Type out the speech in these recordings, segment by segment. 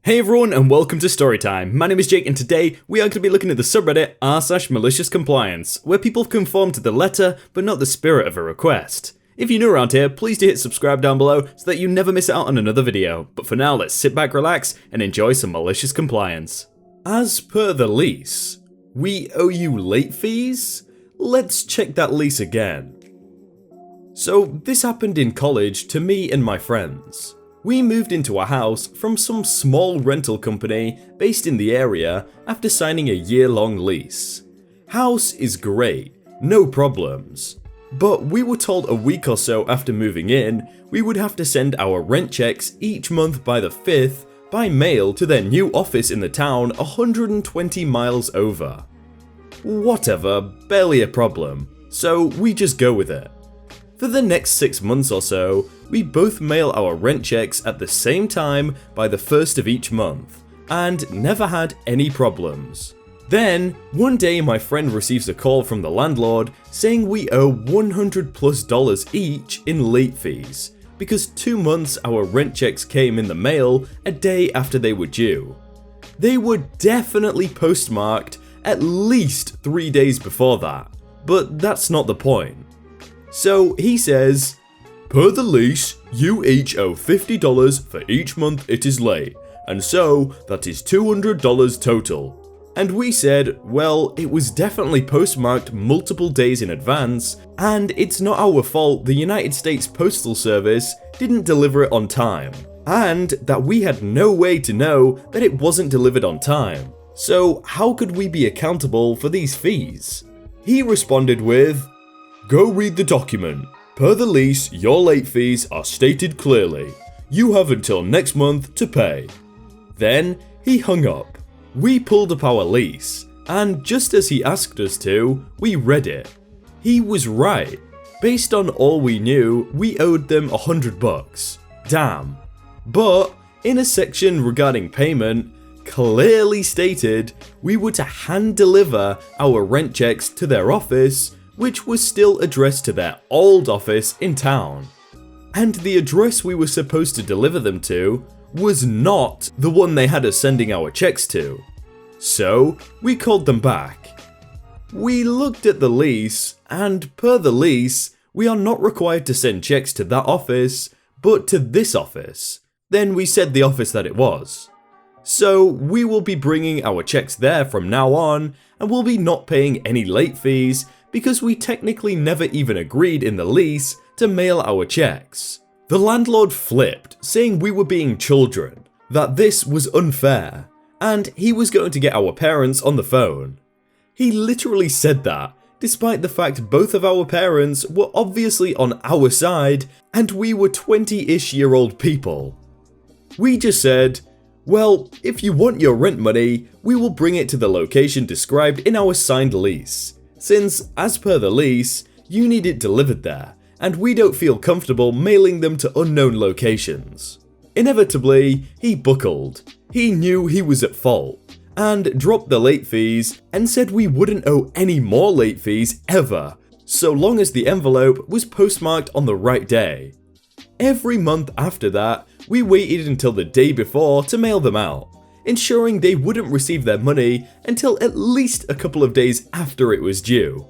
Hey everyone and welcome to Storytime. My name is Jake and today we are going to be looking at the subreddit r/maliciouscompliance, where people conform to the letter but not the spirit of a request. If you're new around here, please do hit subscribe down below so that you never miss out on another video. But for now, let's sit back, relax, and enjoy some malicious compliance. As per the lease, we owe you late fees? Let's check that lease again. So this happened in college to me and my friends. We moved into a house from some small rental company based in the area after signing a year-long lease. House is great, no problems. But we were told a week or so after moving in, we would have to send our rent checks each month by the 5th by mail to their new office in the town 120 miles over. Whatever, barely a problem, so we just go with it. For the next 6 months or so, we both mail our rent checks at the same time by the 1st of each month, and never had any problems. Then, one day my friend receives a call from the landlord saying we owe $100+ each in late fees, because 2 months our rent checks came in the mail a day after they were due. They were definitely postmarked at least 3 days before that, but that's not the point. So he says, per the lease, you each owe $50 for each month it is late, and so that is $200 total. And we said, well, it was definitely postmarked multiple days in advance, and it's not our fault the United States Postal Service didn't deliver it on time, and that we had no way to know that it wasn't delivered on time. So how could we be accountable for these fees? He responded with, go read the document. Per the lease, your late fees are stated clearly. You have until next month to pay. Then he hung up. We pulled up our lease, and just as he asked us to, we read it. He was right. Based on all we knew, we owed them $100. Damn. But in a section regarding payment, clearly stated we were to hand deliver our rent checks to their office, which was still addressed to their old office in town. And the address we were supposed to deliver them to was not the one they had us sending our checks to. So we called them back. We looked at the lease, and per the lease, we are not required to send checks to that office, but to this office. Then we said the office that it was. So we will be bringing our checks there from now on, and we'll be not paying any late fees because we technically never even agreed in the lease to mail our checks. The landlord flipped, saying we were being children, that this was unfair, and he was going to get our parents on the phone. He literally said that, despite the fact both of our parents were obviously on our side and we were 20-ish-year-old people. We just said, well, if you want your rent money, we will bring it to the location described in our signed lease, since, as per the lease, you need it delivered there, and we don't feel comfortable mailing them to unknown locations. Inevitably, he buckled. He knew he was at fault, and dropped the late fees and said we wouldn't owe any more late fees ever, so long as the envelope was postmarked on the right day. Every month after that, we waited until the day before to mail them out, ensuring they wouldn't receive their money until at least a couple of days after it was due.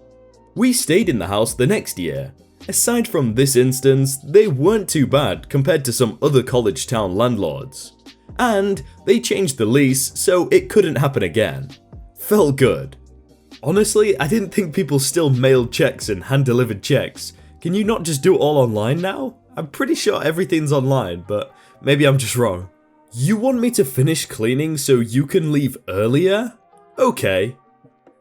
We stayed in the house the next year. Aside from this instance, they weren't too bad compared to some other college town landlords. And they changed the lease so it couldn't happen again. Felt good. Honestly, I didn't think people still mailed checks and hand-delivered checks. Can you not just do it all online now? I'm pretty sure everything's online, but maybe I'm just wrong. You want me to finish cleaning so you can leave earlier? Okay.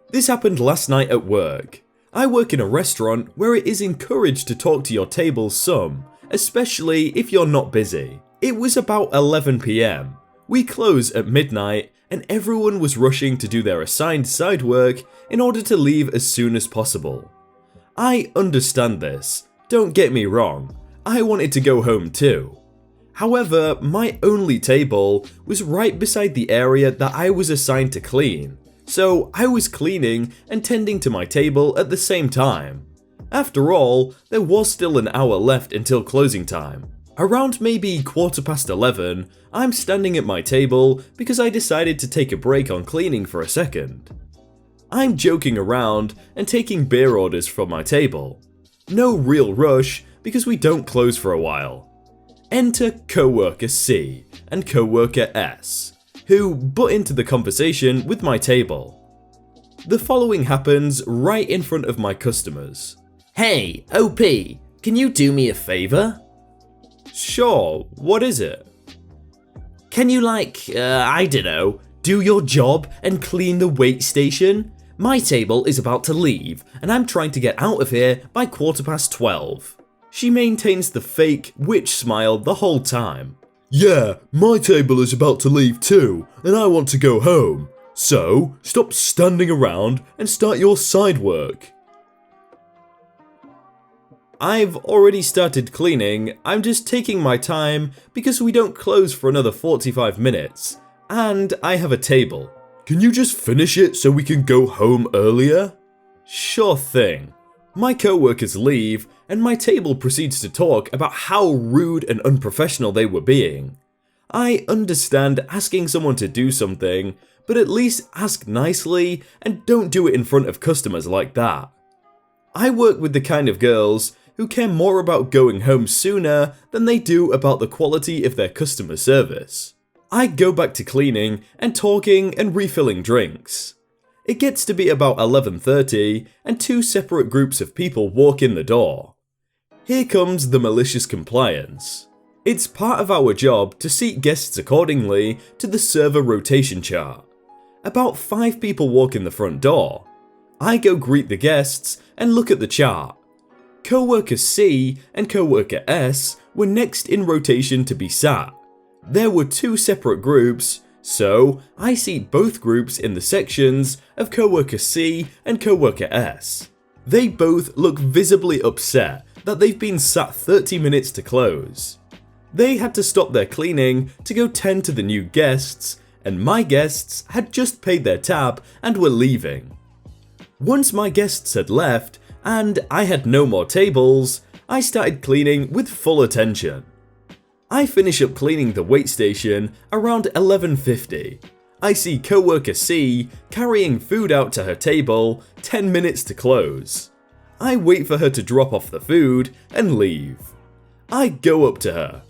This happened last night at work. I work in a restaurant where it is encouraged to talk to your table some, especially if you're not busy. It was about 11 PM. We close at midnight and everyone was rushing to do their assigned side work in order to leave as soon as possible. I understand this, don't get me wrong, I wanted to go home too. However, my only table was right beside the area that I was assigned to clean, so I was cleaning and tending to my table at the same time. After all, there was still an hour left until closing time. Around maybe 11:15, I'm standing at my table because I decided to take a break on cleaning for a second. I'm joking around and taking beer orders from my table. No real rush because we don't close for a while. Enter coworker C and coworker S, who butt into the conversation with my table. The following happens right in front of my customers. "Hey, OP, can you do me a favor?" "Sure, what is it?" "Can you I don't know, do your job and clean the wait station? My table is about to leave and I'm trying to get out of here by 12:15. She maintains the fake witch smile the whole time. "Yeah, my table is about to leave too and I want to go home. So, stop standing around and start your side work." I've already started cleaning, I'm just taking my time because we don't close for another 45 minutes, and I have a table. "Can you just finish it so we can go home earlier?" "Sure thing." My co-workers leave, and my table proceeds to talk about how rude and unprofessional they were being. I understand asking someone to do something, but at least ask nicely and don't do it in front of customers like that. I work with the kind of girls who care more about going home sooner than they do about the quality of their customer service. I go back to cleaning and talking and refilling drinks. It gets to be about 11:30 and two separate groups of people walk in the door. Here comes the malicious compliance. It's part of our job to seat guests accordingly to the server rotation chart. About 5 people walk in the front door. I go greet the guests and look at the chart. Coworker C and coworker S were next in rotation to be sat. There were 2 separate groups, so I seat both groups in the sections of coworker C and coworker S. They both look visibly upset that they've been sat 30 minutes to close. They had to stop their cleaning to go tend to the new guests, and my guests had just paid their tab and were leaving. Once my guests had left, and I had no more tables, I started cleaning with full attention. I finish up cleaning the wait station around 11:50. I see coworker C carrying food out to her table 10 minutes to close. I wait for her to drop off the food and leave. I go up to her.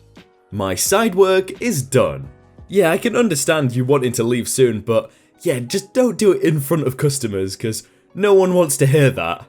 My side work is done. Yeah, I can understand you wanting to leave soon, but yeah, just don't do it in front of customers because no one wants to hear that.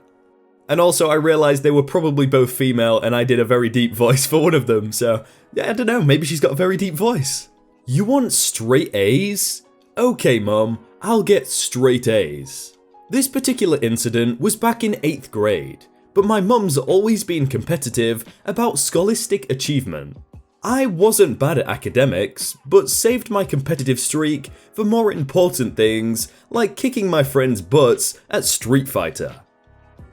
And also I realised they were probably both female and I did a very deep voice for one of them, so yeah, I don't know, maybe she's got a very deep voice. "You want straight A's? Okay mum, I'll get straight A's." This particular incident was back in 8th grade, but my mum's always been competitive about scholastic achievement. I wasn't bad at academics, but saved my competitive streak for more important things like kicking my friends' butts at Street Fighter.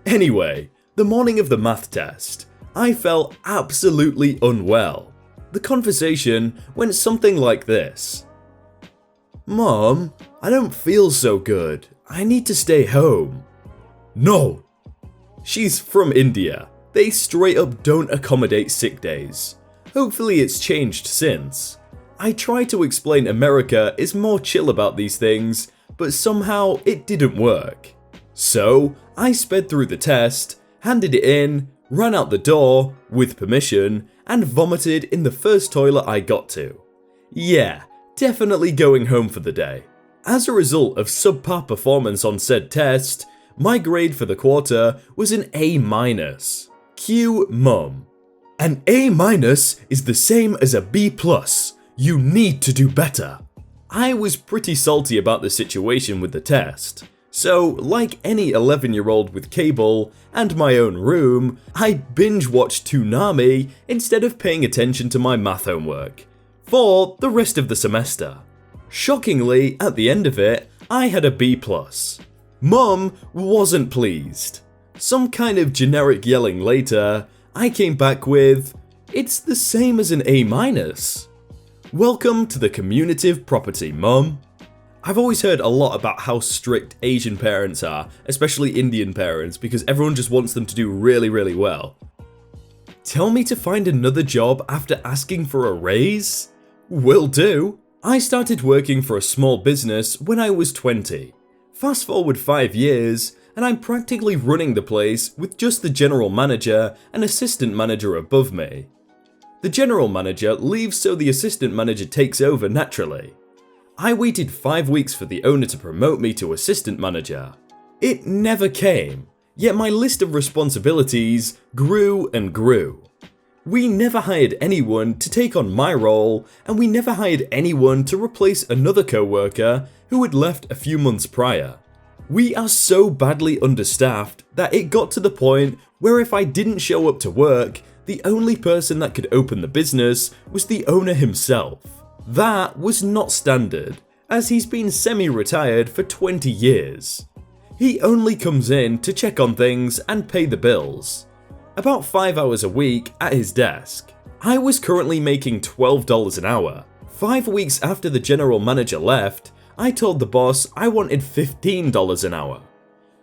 Anyway, the morning of the math test, I felt absolutely unwell. The conversation went something like this. "Mom, I don't feel so good. I need to stay home." "No." She's from India. They straight up don't accommodate sick days. Hopefully it's changed since. I tried to explain America is more chill about these things, but somehow it didn't work. So, I sped through the test, handed it in, ran out the door, with permission, and vomited in the first toilet I got to. Yeah, definitely going home for the day. As a result of subpar performance on said test, my grade for the quarter was an A-. Cue mum. "An A- is the same as a B+. You need to do better." I was pretty salty about the situation with the test. So, like any 11-year-old with cable and my own room, I binge-watched Toonami instead of paying attention to my math homework for the rest of the semester. Shockingly, at the end of it, I had a B+. Mum wasn't pleased. Some kind of generic yelling later, I came back with, "It's the same as an A-. Welcome to the communitive property, Mum." I've always heard a lot about how strict Asian parents are, especially Indian parents, because everyone just wants them to do really, really well. Tell me to find another job after asking for a raise? Will do. I started working for a small business when I was 20. Fast forward 5 years, and I'm practically running the place with just the general manager and assistant manager above me. The general manager leaves so the assistant manager takes over naturally. I waited 5 weeks for the owner to promote me to assistant manager. It never came, yet my list of responsibilities grew and grew. We never hired anyone to take on my role, and we never hired anyone to replace another co-worker who had left a few months prior. We are so badly understaffed that it got to the point where if I didn't show up to work, the only person that could open the business was the owner himself. That was not standard, as he's been semi-retired for 20 years. He only comes in to check on things and pay the bills. About 5 hours a week at his desk. I was currently making $12 an hour. 5 weeks after the general manager left, I told the boss I wanted $15 an hour.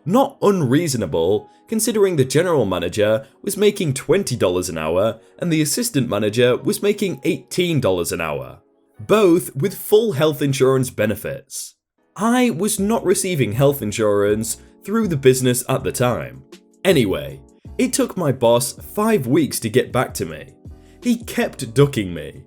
Not unreasonable, considering the general manager was making $20 an hour and the assistant manager was making $18 an hour, both with full health insurance benefits. I was not receiving health insurance through the business at the time. Anyway, it took my boss 5 weeks to get back to me. He kept ducking me.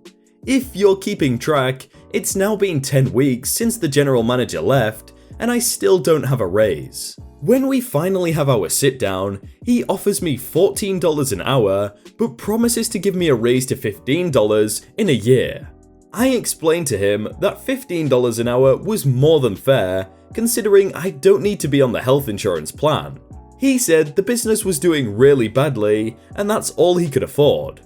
If you're keeping track, it's now been 10 weeks since the general manager left, and I still don't have a raise. When we finally have our sit down, he offers me $14 an hour, but promises to give me a raise to $15 in a year. I explained to him that $15 an hour was more than fair, considering I don't need to be on the health insurance plan. He said the business was doing really badly, and that's all he could afford.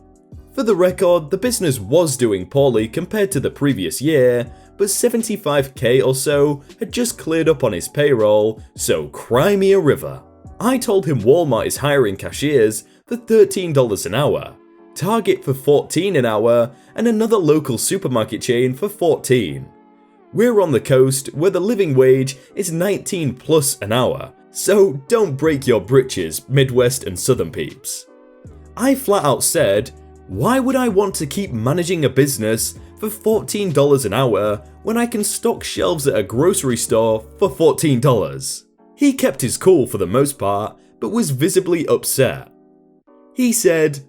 For the record, the business was doing poorly compared to the previous year, but $75k or so had just cleared up on his payroll, so cry me a river. I told him Walmart is hiring cashiers for $13 an hour, Target for $14 an hour, and another local supermarket chain for $14. We're on the coast where the living wage is $19 plus an hour, so don't break your britches, Midwest and Southern peeps. I flat out said, why would I want to keep managing a business for $14 an hour when I can stock shelves at a grocery store for $14? He kept his cool for the most part, but was visibly upset. He said,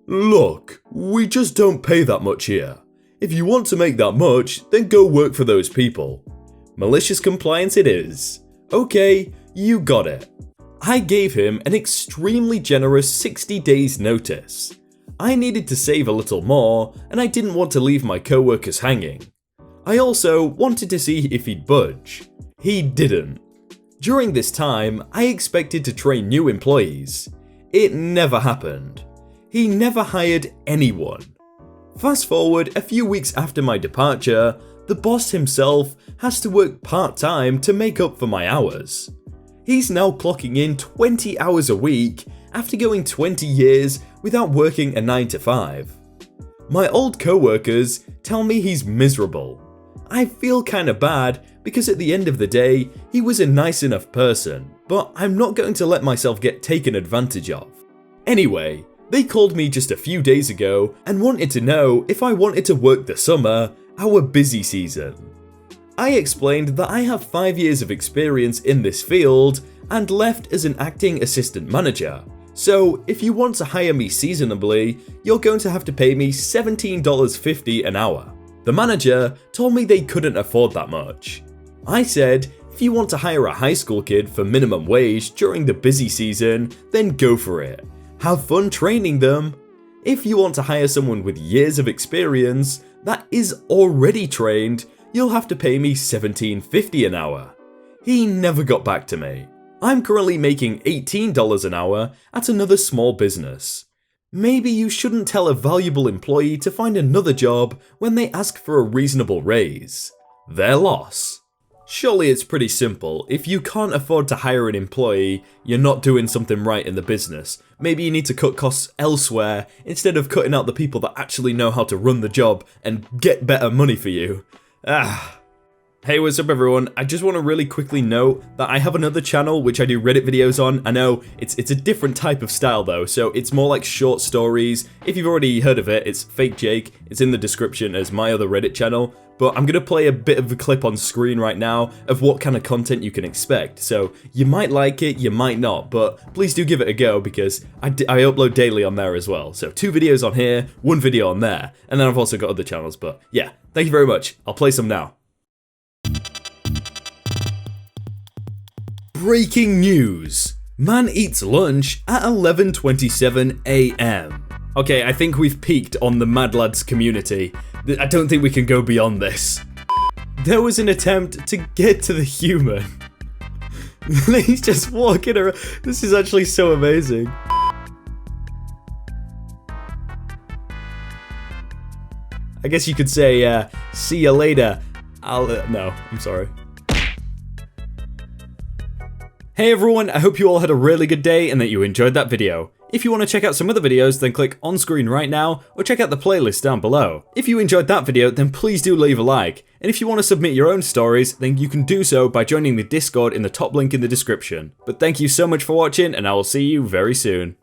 look, we just don't pay that much here. If you want to make that much, then go work for those people. Malicious compliance it is. Okay, you got it. I gave him an extremely generous 60 days notice. I needed to save a little more, and I didn't want to leave my co-workers hanging. I also wanted to see if he'd budge. He didn't. During this time, I expected to train new employees. It never happened. He never hired anyone. Fast forward a few weeks after my departure, the boss himself has to work part-time to make up for my hours. He's now clocking in 20 hours a week after going 20 years without working a 9 to 5. My old co-workers tell me he's miserable. I feel kinda bad because at the end of the day, he was a nice enough person, but I'm not going to let myself get taken advantage of. Anyway, they called me just a few days ago and wanted to know if I wanted to work the summer, our busy season. I explained that I have 5 years of experience in this field and left as an acting assistant manager. So if you want to hire me seasonably, you're going to have to pay me $17.50 an hour. The manager told me they couldn't afford that much. I said, if you want to hire a high school kid for minimum wage during the busy season, then go for it. Have fun training them. If you want to hire someone with years of experience that is already trained, you'll have to pay me $17.50 an hour. He never got back to me. I'm currently making $18 an hour at another small business. Maybe you shouldn't tell a valuable employee to find another job when they ask for a reasonable raise. Their loss. Surely it's pretty simple. If you can't afford to hire an employee, you're not doing something right in the business. Maybe you need to cut costs elsewhere instead of cutting out the people that actually know how to run the job and get better money for you. Hey, what's up everyone? I just want to really quickly note that I have another channel which I do Reddit videos on. I know it's a different type of style though, so it's more like short stories. If you've already heard of it, it's Fake Jake. It's in the description as my other Reddit channel. But I'm going to play a bit of a clip on screen right now of what kind of content you can expect. So you might like it, you might not, but please do give it a go because I upload daily on there as well. So 2 videos on here, 1 video on there, and then I've also got other channels. But yeah, thank you very much. I'll play some now. Breaking news. Man eats lunch at 11:27 AM. Okay, I think we've peaked on the Mad Lads community. I don't think we can go beyond this. There was an attempt to get to the human. He's just walking around. This is actually so amazing. I guess you could say, see you later. No, I'm sorry. Hey everyone, I hope you all had a really good day and that you enjoyed that video. If you want to check out some other videos, then click on screen right now, or check out the playlist down below. If you enjoyed that video, then please do leave a like. And if you want to submit your own stories, then you can do so by joining the Discord in the top link in the description. But thank you so much for watching, and I will see you very soon.